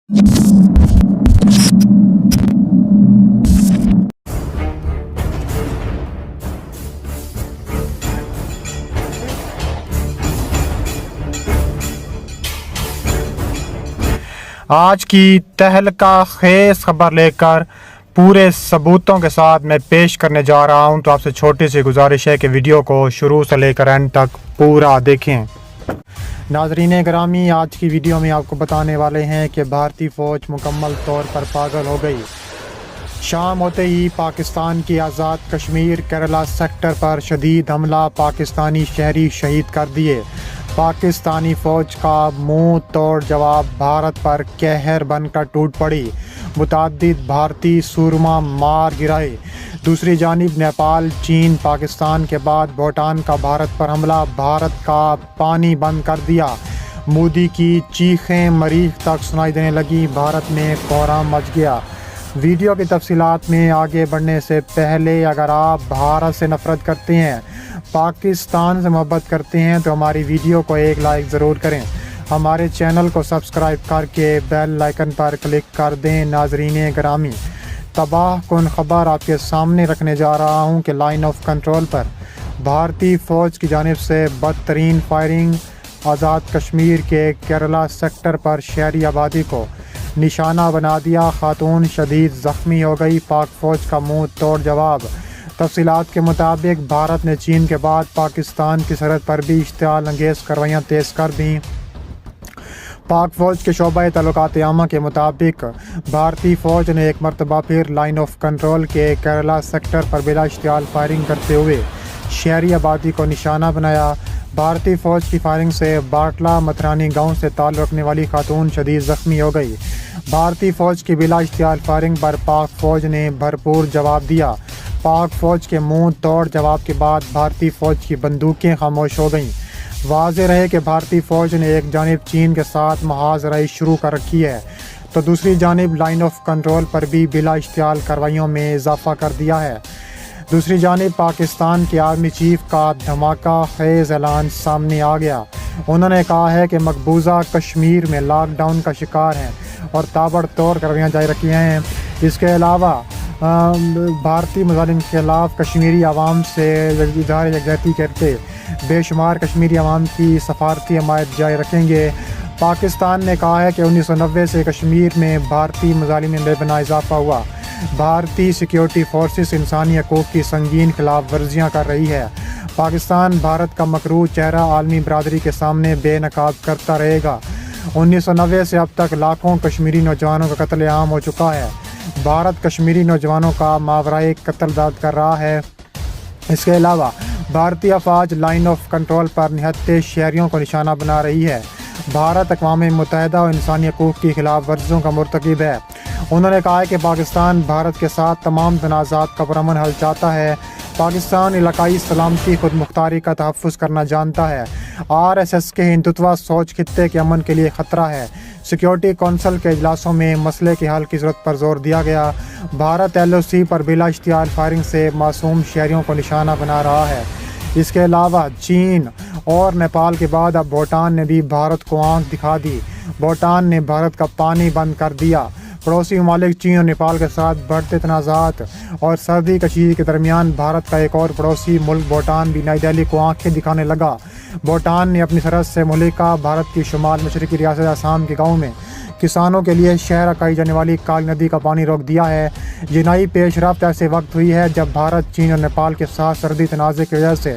آج کی تہلکہ خیز خبر لے کر پورے ثبوتوں کے ساتھ میں پیش کرنے جا رہا ہوں، تو آپ سے چھوٹی سی گزارش ہے کہ ویڈیو کو شروع سے لے کر اینڈ تک پورا دیکھیں۔ ناظرین گرامی، آج کی ویڈیو میں آپ کو بتانے والے ہیں کہ بھارتی فوج مکمل طور پر پاگل ہو گئی۔ شام ہوتے ہی پاکستان کی آزاد کشمیر کیرلا سیکٹر پر شدید حملہ، پاکستانی شہری شہید کر دیے۔ پاکستانی فوج کا منہ توڑ جواب بھارت پر قہر بن کر ٹوٹ پڑی، متعدد بھارتی سورما مار گرائے۔ دوسری جانب نیپال، چین، پاکستان کے بعد بھوٹان کا بھارت پر حملہ، بھارت کا پانی بند کر دیا۔ مودی کی چیخیں مریخ تک سنائی دینے لگی، بھارت میں کہرام مچ گیا۔ ویڈیو کی تفصیلات میں آگے بڑھنے سے پہلے اگر آپ بھارت سے نفرت کرتے ہیں، پاکستان سے محبت کرتے ہیں تو ہماری ویڈیو کو ایک لائک ضرور کریں، ہمارے چینل کو سبسکرائب کر کے بیل آئیکن پر کلک کر دیں۔ ناظرین گرامی، تباہ کن خبر آپ کے سامنے رکھنے جا رہا ہوں کہ لائن آف کنٹرول پر بھارتی فوج کی جانب سے بدترین فائرنگ، آزاد کشمیر کے کیرلا سیکٹر پر شہری آبادی کو نشانہ بنا دیا، خاتون شدید زخمی ہو گئی، پاک فوج کا منہ توڑ جواب۔ تفصیلات کے مطابق بھارت نے چین کے بعد پاکستان کی سرحد پر بھی اشتعال انگیز کارروائیاں تیز کر دیں۔ پاک فوج کے شعبہ تعلقات عامہ کے مطابق بھارتی فوج نے ایک مرتبہ پھر لائن آف کنٹرول کے کیرلا سیکٹر پر بلا اشتعال فائرنگ کرتے ہوئے شہری آبادی کو نشانہ بنایا۔ بھارتی فوج کی فائرنگ سے باٹلہ متھرانی گاؤں سے تعلق رکھنے والی خاتون شدید زخمی ہو گئی۔ بھارتی فوج کی بلا اشتعال فائرنگ پر پاک فوج نے بھرپور جواب دیا۔ پاک فوج کے منہ توڑ جواب کے بعد بھارتی فوج کی بندوقیں خاموش ہو گئیں۔ واضح رہے کہ بھارتی فوج نے ایک جانب چین کے ساتھ محاذ رہی شروع کر رکھی ہے تو دوسری جانب لائن آف کنٹرول پر بھی بلا اشتعال کارروائیوں میں اضافہ کر دیا ہے۔ دوسری جانب پاکستان کے آرمی چیف کا دھماکہ خیز اعلان سامنے آ گیا۔ انہوں نے کہا ہے کہ مقبوضہ کشمیر میں لاک ڈاؤن کا شکار ہیں اور تابڑ توڑ کارروائیاں جاری رکھی ہیں۔ اس کے علاوہ بھارتی مظالم کے خلاف کشمیری عوام سے اظہار یکجہتی کرتے بے شمار کشمیری عوام کی سفارتی حمایت جاری رکھیں گے۔ پاکستان نے کہا ہے کہ 1990 سے کشمیر میں بھارتی مظالم میں بے پناہ اضافہ ہوا۔ بھارتی سیکیورٹی فورسز انسانی حقوق کی سنگین خلاف ورزیاں کر رہی ہے۔ پاکستان بھارت کا مکروہ چہرہ عالمی برادری کے سامنے بے نقاب کرتا رہے گا۔ 1990 سے اب تک لاکھوں کشمیری نوجوانوں کا قتل عام ہو چکا ہے۔ بھارت کشمیری نوجوانوں کا ماورائے قتل داد کر رہا ہے۔ اس کے علاوہ بھارتی افواج لائن آف کنٹرول پر نہتے شہریوں کو نشانہ بنا رہی ہے۔ بھارت اقوام متحدہ اور انسانی حقوق کی خلاف ورزیوں کا مرتکب ہے۔ انہوں نے کہا ہے کہ پاکستان بھارت کے ساتھ تمام تنازعات کا پرامن حل چاہتا ہے۔ پاکستان علاقائی سلامتی خود مختاری کا تحفظ کرنا جانتا ہے۔ RSS کے ہندوتوا سوچ خطے کے امن کے لیے خطرہ ہے۔ سیکیورٹی کونسل کے اجلاسوں میں مسئلے کے حل کی ضرورت پر زور دیا گیا۔ بھارت LOC پر بلا اشتعال فائرنگ سے معصوم شہریوں کو نشانہ بنا رہا ہے۔ اس کے علاوہ چین اور نیپال کے بعد اب بھوٹان نے بھی بھارت کو آنکھ دکھا دی۔ بھوٹان نے بھارت کا پانی بند کر دیا۔ پڑوسی ممالک چین اور نیپال کے ساتھ بڑھتے تنازعات اور سردی کشیدگی کے درمیان بھارت کا ایک اور پڑوسی ملک بھوٹان بھی نئی دہلی کو آنکھیں دکھانے لگا۔ بھوٹان نے اپنی سرحد سے ملکہ بھارت کی شمال مشرقی ریاست آسام کے گاؤں میں کسانوں کے لیے شہر اکائی جانے والی کالی ندی کا پانی روک دیا ہے۔ یہ نئی پیش رفت ایسے وقت ہوئی ہے جب بھارت چین اور نیپال کے ساتھ سرحدی تنازع کی وجہ سے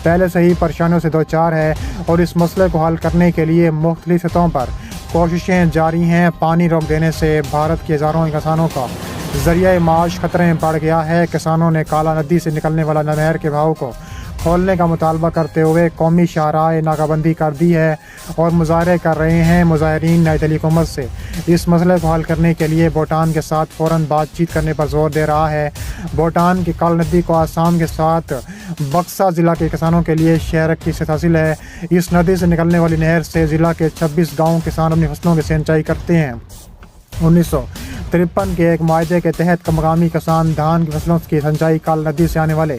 پہلے سے ہی پریشانیوں سے دوچار ہے اور اس مسئلے کو حل کرنے کے لیے مختلف سطحوں پر کوششیں جاری ہیں۔ پانی روک دینے سے بھارت کے ہزاروں کسانوں کا ذریعہ معاش خطرے میں پڑ گیا ہے۔ کسانوں نے کالا ندی سے نکلنے والا نہر کے بہاؤ کو کھولنے کا مطالبہ کرتے ہوئے قومی شاہراہ ناکہ بندی کر دی ہے اور مظاہرے کر رہے ہیں۔ مظاہرین نئی دہلی حکومت سے اس مسئلے کو حل کرنے کے لیے بھوٹان کے ساتھ فوراً بات چیت کرنے پر زور دے رہا ہے۔ بھوٹان کی کالی ندی کو آسام کے ساتھ بکسا ضلع کے کسانوں کے لیے شہرک کی حیثیت حاصل ہے۔ اس ندی سے نکلنے والی نہر سے ضلع کے 26 گاؤں کسان اپنی فصلوں کی سینچائی کرتے ہیں۔ 1953 کے ایک معاہدے کے تحت مقامی کسان دھان کی فصلوں کی سینچائی کالی ندی سے آنے والے